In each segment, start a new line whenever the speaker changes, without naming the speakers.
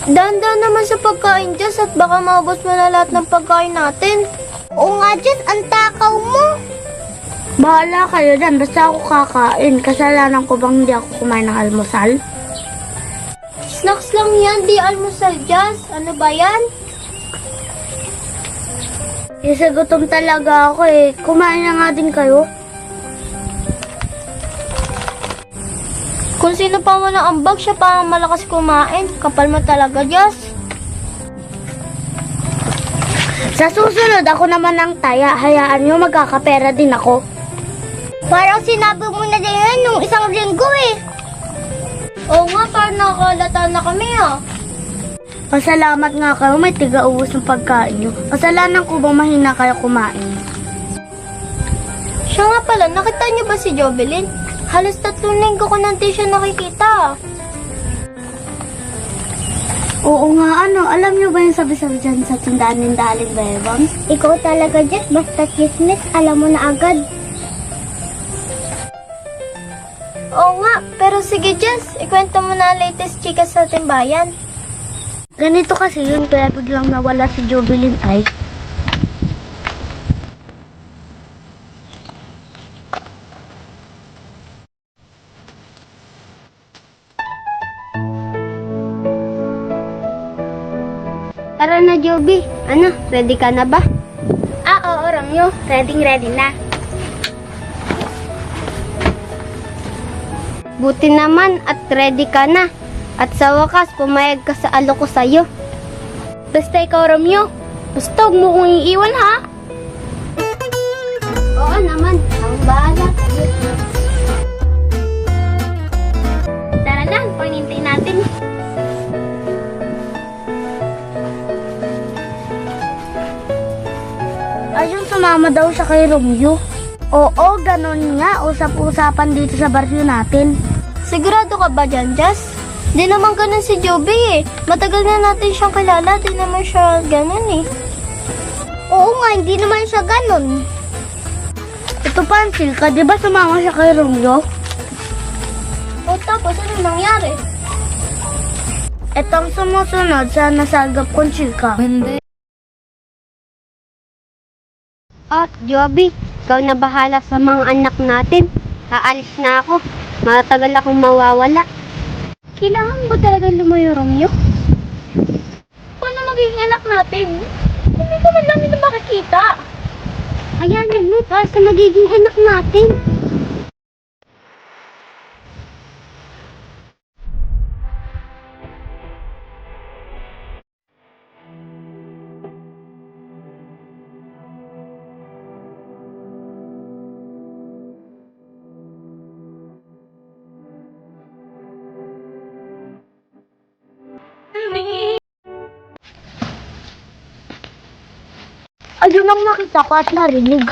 Dahan-dahan naman sa pagkain, Jess, at baka maubos mo na lahat ng pagkain natin. Oo nga, Jess, ang takaw mo.
Bahala kayo dyan, basta ako kakain. Kasalanan ko bang hindi ako kumain ng almusal?
Snacks lang yan, di almusal, Jess. Ano ba yan?
Isa gutom talaga ako eh. Kumain na nga din kayo.
Kung sino pa mo ng ambag, siya pa ang malakas kumain. Kapal mo talaga, Jess.
Sa susunod, ako naman ang taya. Hayaan nyo, magkakapera din ako.
Parang sinabi mo na din yan nung isang linggo eh. Oo nga, parang nakakalata na kami ah.
Pasalamat nga kayo, may tiga-ubos ng pagkain nyo. Kasalanan ko bang mahina kayo kumain?
Siya nga pala, nakita niyo ba si Jovelyn? Halos 3 linggo ko nang di siya nakikita.
Oo nga, alam nyo ba yung sabi-sabi dyan sa tindahan ng Daling Bebang?
Ikaw talaga, Jess, basta chismis, alam mo na agad. Oo nga, pero sige, Jess, ikwento mo na ang latest chika sa timbayan.
Ganito kasi yun, kaya biglang nawala si Jovelyn ay.
Tara na, Joby. Ano, ready ka na ba? Oo, Ramyo. Ready na. Buti naman at ready ka na. At sa wakas, pumayag ka sa alo ko sa'yo. Basta ikaw, Ramyo. Basta huwag mo kong iiwan, ha? Oo naman. Ang bahala. Tara na, panintay natin.
Ayun, sumama daw siya kay Romeo. Oo, ganun nga. Usap-usapan dito sa baryo natin.
Sigurado ka ba dyan, Jess? Di naman ganun si Joby eh. Matagal na natin siyang kilala. Di naman siya ganun eh. Oo nga, hindi naman siya ganun.
Ito Pansil ka, di ba sumama siya kay Romeo?
O tapos, ano nangyari?
Itong sumusunod sa nasagap kong chika.
At Joby, ikaw na bahala sa mga anak natin. Aalis na ako. Matagal akong mawawala. Kailangan mo talaga lumayo, Romeo? Paano magiging anak natin? Hindi ko man lang nito makikita. Ayan, ano, para sa magiging anak natin.
Ayun ang nakita ko at narinig.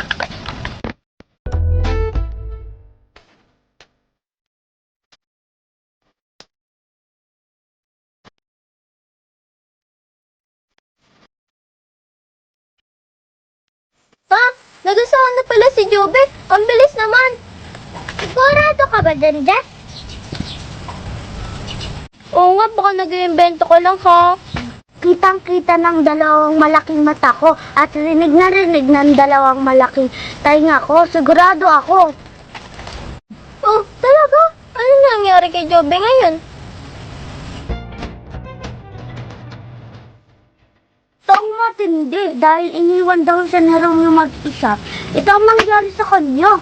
Ha? Nagasahan na pala si Joby. Ang bilis naman. Sigurado ka ba dyan, Jess? Oo nga, baka nag-iimbento ko lang ha.
Kitang-kita ng dalawang malaking mata ko at rinig na rinig ng dalawang malaking tainga ko. Sigurado ako.
Oh, talaga? Ano nangyari kay Joby ngayon?
Ito ang matindi dahil iniwan daw siya ni Romeo mag-isa. Ito ang nangyari sa kanya.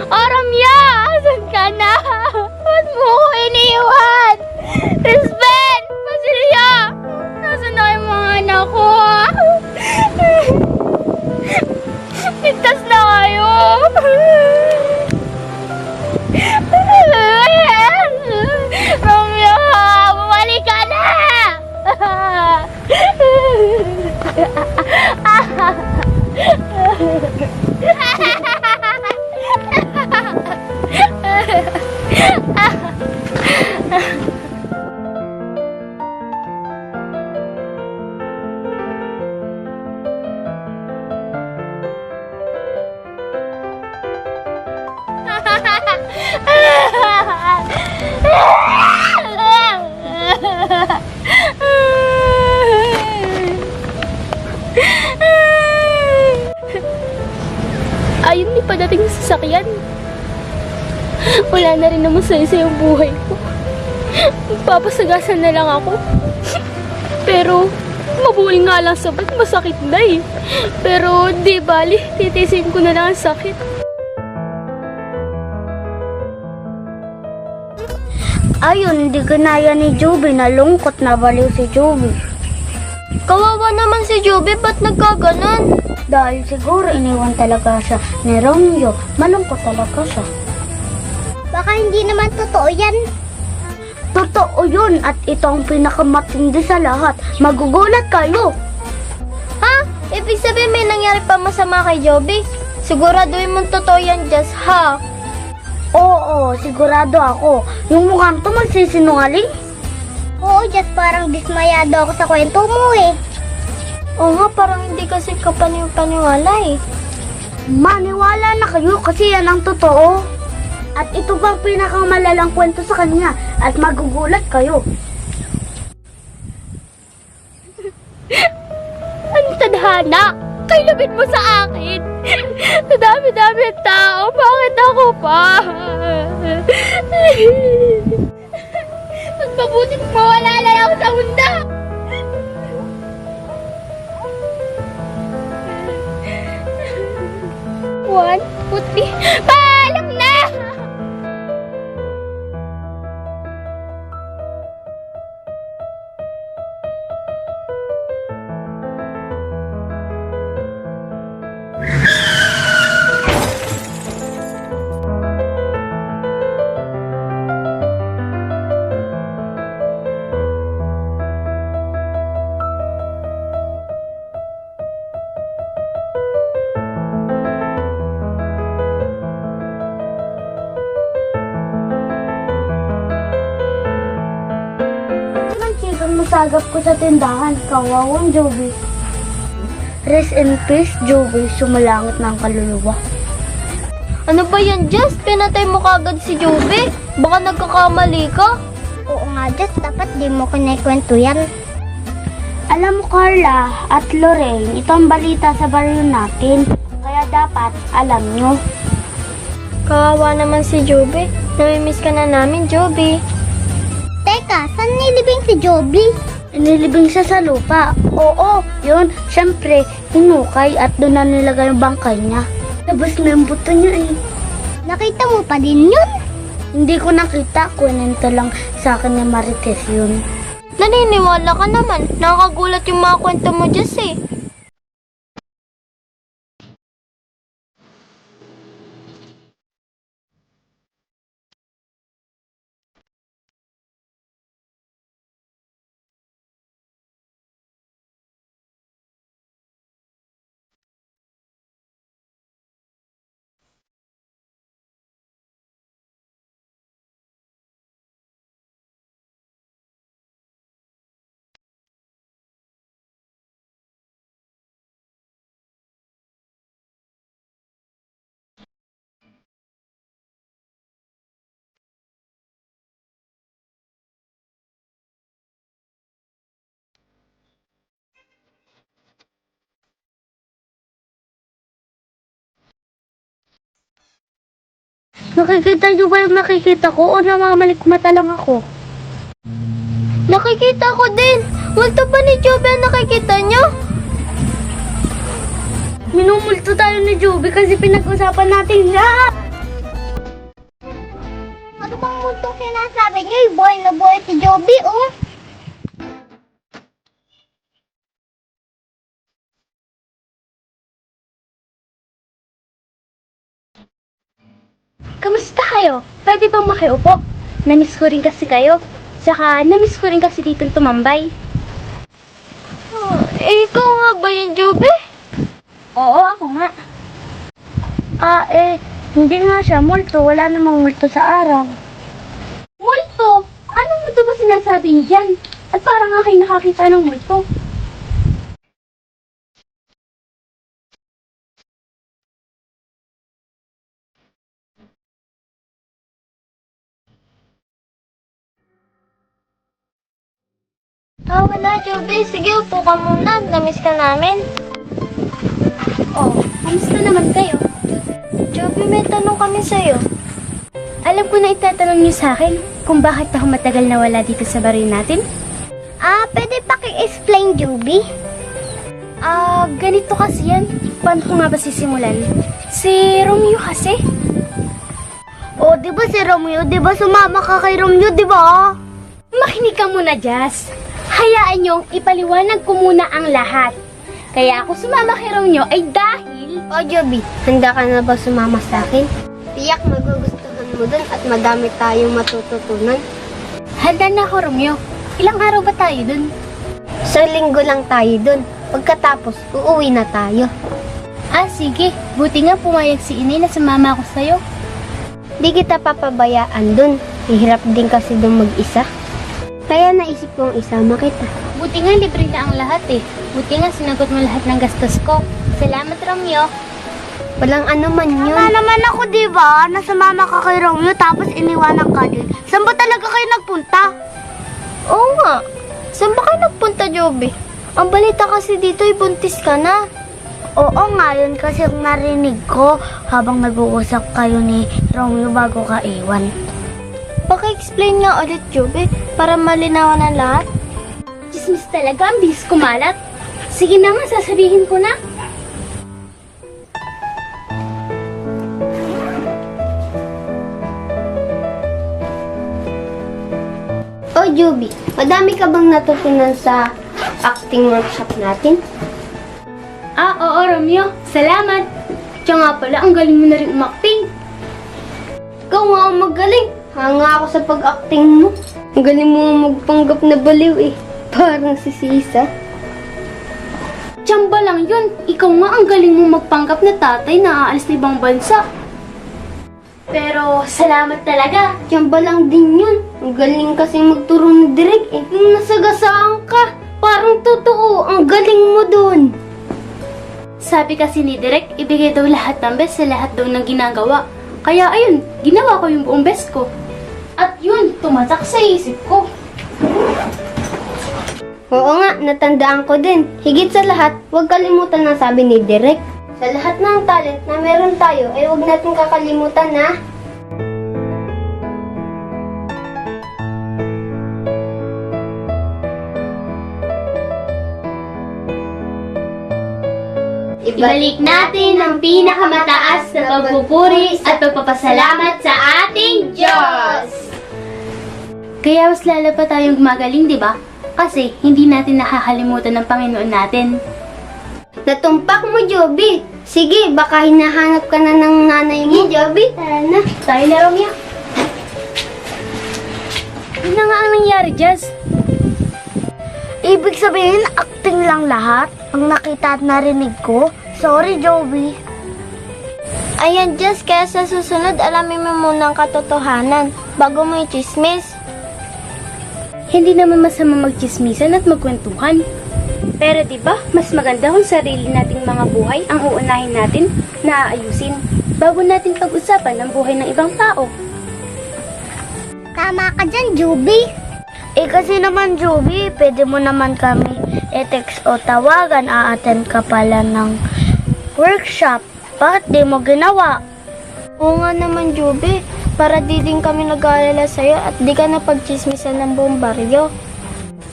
Oh, Ramya! Asan ka na? Ba't mo ko iniwan?
Ayun, di padating sa sasakyan. Wala na rin naman sa yung buhay ko. Magpapasagasan na lang ako. Pero, mabuhay nga lang sa ba't masakit na eh. Pero, di bali, titisin ko na lang ang sakit.
Ayun, hindi kinaya ni Joby. Nalungkot na baliw si Joby.
Kawawa naman si Joby, ba't nagkaganon?
Dahil siguro iniwan talaga siya ni Romeo. Malungkot talaga siya.
Baka hindi naman totoo yan.
Totoo yun at ito ang pinakamatindi sa lahat. Magugulat kayo.
Ha? Ibig sabihin may nangyari pa masama kay Joby? Siguraduhin mong totoo yan, Jess, ha?
Oo, sigurado ako. Yung mukhang to magsisinungaling.
Oo, just parang dismayado ako sa kwento mo eh.
Oo nga, parang hindi kasi kapaniwala eh.
Maniwala na kayo kasi yan ang totoo. At ito bang pinakamalalang kwento sa kanya at magugulat kayo.
Ang tadhana! Kailabit mo sa akin! Sa dami-dami ang tao, bakit ako pa? Mas mabuti mawala na lang ako sa hunda! One, two, three, paalam na!
Ang chikang masagap ko sa tindahan, kawawang Joby. Rest in peace, Joby, sumalangit ng kaluluwa.
Ano ba yan, Jess? Pinatay mo kagad si Joby? Baka nagkakamali ka?
Oo nga, just dapat di mo kinikwento yan.
Alam mo, Carla at Lorraine, ito ang balita sa baryo natin. Kaya dapat alam nyo.
Kawawa naman si Joby. Namimiss ka na namin, Joby.
Teka, saan nilibing si Joby?
Inilibing siya sa lupa. Oo, yun. Siyempre, hinukay at doon na nilagay yung bangkay niya. Labas na yung buto niya eh.
Nakita mo pa din yun?
Hindi ko nakita. Kunento lang sa akin ni Marites yun.
Naniniwala ka naman. Nakakagulat yung mga kwento mo, Jess eh.
Nakikita niyo ba yung nakikita ko o namamalikmata lang ako?
Nakikita ko din. Multo pa ni Joby ang nakikita nyo?
Minumulto tayo ni Joby kasi pinag-usapan natin siya.
Ano bang muntong sinasabi niyo? Boy na boy si Joby, oh.
Kamusta kayo? Pwede bang makiupo? Namiss ko rin kasi kayo. Tsaka, namiss ko rin kasi dito tumambay. Ikaw nga ba yung Joby?
Oo, ako nga. Hindi nga siya multo. Wala namang multo sa araw.
Multo? Anong multo ba sinasabi niyo dyan? At parang nga kayo nakakita ng multo.
Wala, Joby. Sige, upo ka muna. Namiss ka namin.
Oh, kamusta naman kayo?
Joby, may tanong kami sa'yo.
Alam ko na itatanong niyo sa akin kung bakit ako matagal nawala dito sa baril natin.
Pwede paki-explain, Joby?
Ganito kasi yan. Paano ko nga ba sisimulan? Si Romeo kasi.
Di ba si Romeo? Di ba sumama ka kay Romeo, di ba?
Makinig ka muna, Jazz. Hayaan niyong ipaliwanag ko muna ang lahat. Kaya ako sumama kay Romeo ay dahil...
Joby, handa ka na ba sumama sa akin? Tiyak magugustuhan mo dun at madami tayong matututunan.
Handa na ako, Romeo. Ilang araw ba tayo dun?
Sa linggo lang tayo dun. Pagkatapos, uuwi na tayo.
Sige. Buti nga pumayag si Inay na sumama ako sa'yo.
Di kita papabayaan dun. Hihirap din kasi dun mag-isa. Kaya naisip kong isama kita.
Buti nga libre na ang lahat eh. Buti nga sinagot mo lahat ng gastos ko. Salamat, Romeo.
Walang ano man yun.
Tama naman ako, di ba? Nasumama ka kay Romeo tapos iniwanan ka din. Saan ba talaga kayo nagpunta? Oo nga. Saan ba kayo nagpunta, Joby? Ang balita kasi dito ay buntis ka na. Oo nga, yun kasi ang narinig ko habang nag-uusap kayo ni Romeo bago ka iwan. Paki-explain nga ulit, Joby, para malinawan ang lahat.
Chismis talaga, ang bilis kumalat. Sige na nga, sasabihin ko na.
Joby, madami ka bang natutunan sa acting workshop natin?
Oo, Romeo. Salamat. Tsaka nga pala, ang galing mo na rin umakting.
Ikaw nga ang magaling. Hanga ako sa pag-acting mo. Ang galing mo magpanggap na baliw eh. Parang si Sisa.
Tsamba lang yun. Ikaw nga ang galing mo magpanggap na tatay na aalis na ibang bansa. Pero salamat talaga.
Tiyamba lang din yun. Ang galing kasi magturo ni Direk eh. Yung nasagasaan ka. Parang totoo. Ang galing mo dun.
Sabi kasi ni Direk, ibigay daw lahat ng best sa lahat daw ng ginagawa. Kaya ayun, ginawa ko yung buong best ko. At yun, tumatak sa isip ko.
Oo nga, natandaan ko din. Higit sa lahat, huwag kalimutan ang sabi ni Direk. Sa lahat ng talent na meron tayo, ay huwag natin kakalimutan na
Ibalik natin ang pinakamataas na pagpupuri at pagpapasalamat sa ating Diyos! Kaya mas lalo pa tayong gumagaling, di ba? Kasi hindi natin nakakalimutan ng Panginoon natin.
natumpak mo, Joby. Sige, baka hinahanap ka na ng nanay mo. Joby, tara na.
Tayo na, Romeo. Ano na nga ang nangyari, Jazz?
Ibig sabihin, acting lang lahat ang nakita at narinig ko. Sorry, Joby. Ayan, Jess, kaya sa susunod, alamin mo muna ang katotohanan bago mo i-chismis.
Hindi naman masama magchismisan at magkwentuhan. Pero 'di ba, mas maganda kung sarili nating mga buhay ang uunahin natin na aayusin bago natin pag-usapan ang buhay ng ibang tao.
Tama ka dyan, Joby. Kasi naman, Joby, pwede mo naman kami i-text o tawagan. A-attend ka pala ng workshop. Bakit di mo ginawa? Oo nga naman, Joby. Para di din kami nag-aalala sa'yo at di ka napagchismisan ng buong baryo.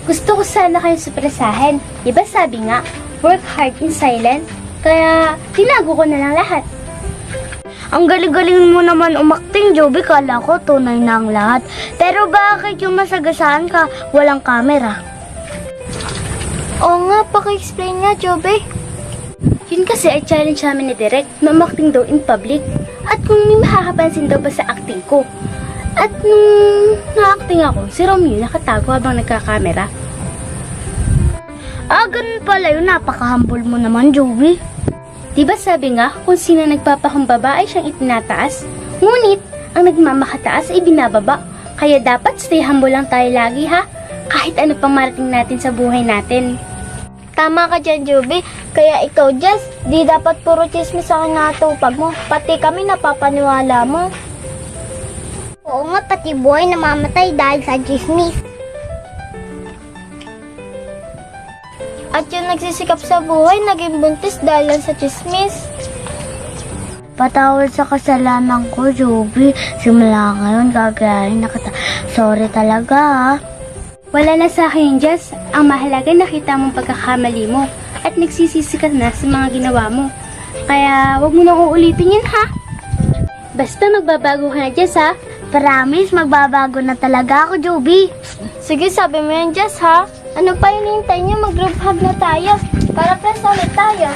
Gusto ko sana kayo surpresahin. Diba sabi nga, work hard in silent? Kaya tinago ko na lang lahat.
Ang galing-galing mo naman umakting, Joby. Kala ko tunay na ang lahat. Pero bakit yung masagasaan ka, walang camera? Oo nga, paki-explain nga, Joby.
Yun kasi ay challenge namin ni Direk na umakting daw in public. At kung may makakapansin daw ba sa acting ko. At nung na-acting ako, si Romeo nakatago habang nagkakamera.
Ganun pala yun. Napaka-humble mo naman, Joby.
Diba sabi nga, kung sino nagpapakumbaba ay siyang itinataas. Ngunit, ang nagmamakataas ay binababa. Kaya dapat stay humble lang tayo lagi ha. Kahit ano pang marating natin sa buhay natin.
Tama ka dyan, Joby. Kaya ikaw, Jess, di dapat puro chismis ang natupag mo. Pati kami napapaniwala mo. Oo nga, pati buhay namamatay dahil sa chismis. At yung nagsisikap sa buhay, naging buntis dahil lang sa chismis. Patawad sa kasalanan ko, Joby. Simula ngayon, gagayahin na kita. Sorry talaga, ha.
Wala na sa akin, Jess. Ang mahalaga nakita mong pagkakamali mo at nagsisisi ka na sa mga ginawa mo. Kaya wag mo nang uulitin yun, ha? Basta magbabago ka na, Jess, ha?
Promise, magbabago na talaga ako, Joby. Sige, sabi mo yan, Jess, ha? Ano pa hinihintay niyo? Mag-group hug na tayo. Para friends ulit tayo.